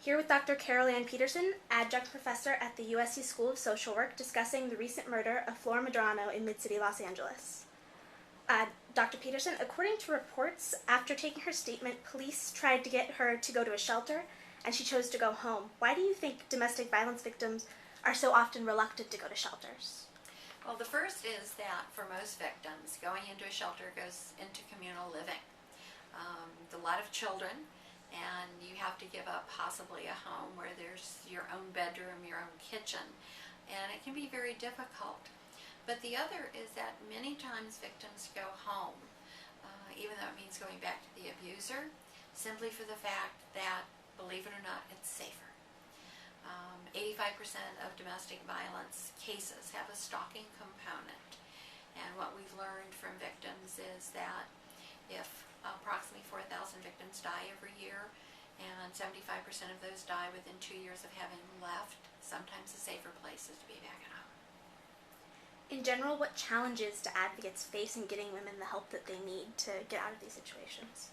Here with Dr. Carolann Peterson, Adjunct Professor at the USC School of Social Work, discussing the recent murder of Flor Medrano in Mid-City Los Angeles. Dr. Peterson, according to reports, after taking her statement, police tried to get her to go to a shelter, and she chose to go home. Why do you think domestic violence victims are so often reluctant to go to shelters? Well, the first is that for most victims, going into a shelter goes into communal living. A lot of children, and you have to give up possibly a home where there's your own bedroom, your own kitchen, and it can be very difficult. But the other is that many times victims go home, even though it means going back to the abuser, simply for the fact that, believe it or not, it's safer. 85% of domestic violence cases have a stalking component, and what we've learned from victims is that if approximately 4,000 victims die every year, and 75% of those die within 2 years of having left, sometimes a safer place is to be back at home. In general, what challenges do advocates face in getting women the help that they need to get out of these situations?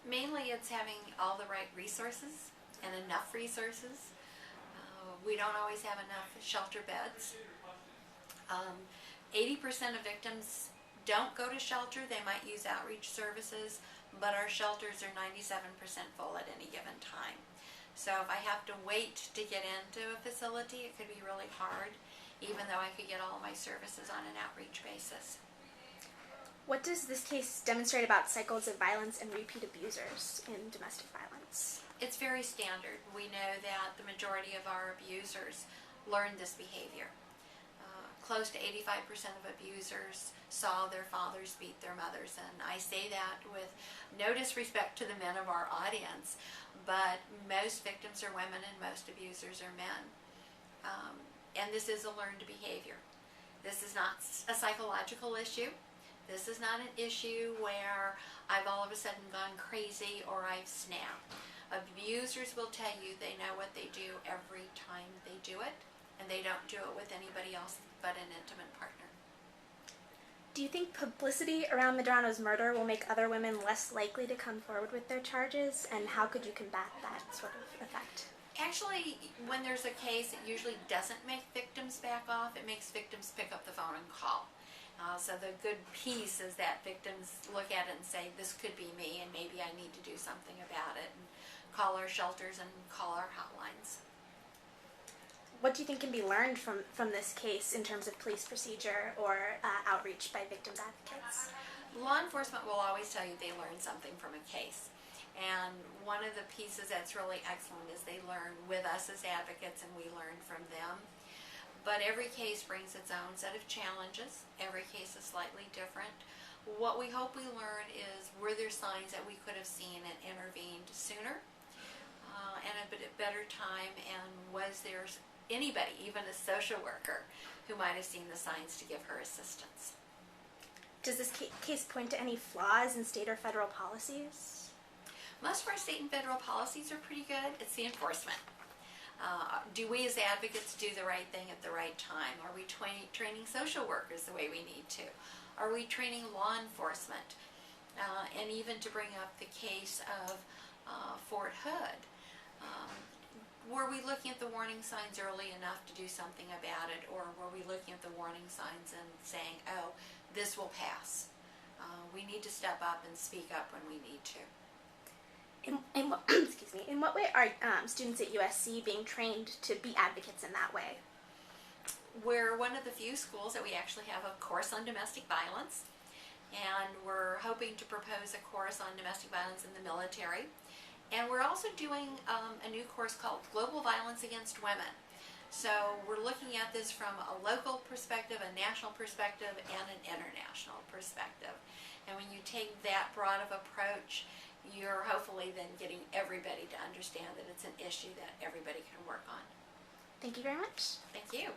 Mainly it's having all the right resources and enough resources. We don't always have enough shelter beds. 80% of victims don't go to shelter. They might use outreach services, but our shelters are 97% full at any given time. So if I have to wait to get into a facility, it could be really hard, even though I could get all of my services on an outreach basis. What does this case demonstrate about cycles of violence and repeat abusers in domestic violence? It's very standard. We know that the majority of our abusers learn this behavior. Close to 85% of abusers saw their fathers beat their mothers, and I say that with no disrespect to the men of our audience, but most victims are women and most abusers are men. And this is a learned behavior. This is not a psychological issue. This is not an issue where I've all of a sudden gone crazy or I've snapped. Abusers will tell you they know what they do every time they do it, and they don't do it with anybody else but an intimate partner. Do you think publicity around Medrano's murder will make other women less likely to come forward with their charges, and how could you combat that sort of effect? Actually, when there's a case, it usually doesn't make victims back off. It makes victims pick up the phone and call. So the good piece is that victims look at it and say, this could be me, and maybe I need to do something about it, and call our shelters and call our hotlines. What do you think can be learned from this case in terms of police procedure or outreach by victims advocates? Law enforcement will always tell you they learned something from a case. And one of the pieces that's really excellent is they learn with us as advocates and we learn from them. But every case brings its own set of challenges. Every case is slightly different. What we hope we learn is, were there signs that we could have seen and intervened sooner and a bit better time, and was there anybody, even a social worker, who might have seen the signs to give her assistance? Does this case point to any flaws in state or federal policies? Most of our state and federal policies are pretty good. It's the enforcement. Do we as advocates do the right thing at the right time? Are we training social workers the way we need to? Are we training law enforcement? And even to bring up the case of Fort Hood, were we looking at the warning signs early enough to do something about it, or were we looking at the warning signs and saying, oh, this will pass? We need to step up and speak up when we need to. Excuse me. In what way are students at USC being trained to be advocates in that way? We're one of the few schools that we actually have a course on domestic violence, and we're hoping to propose a course on domestic violence in the military. And we're also doing a new course called Global Violence Against Women. So we're looking at this from a local perspective, a national perspective, and an international perspective. And when you take that broad of approach, you're hopefully then getting everybody to understand that it's an issue that everybody can work on. Thank you very much. Thank you.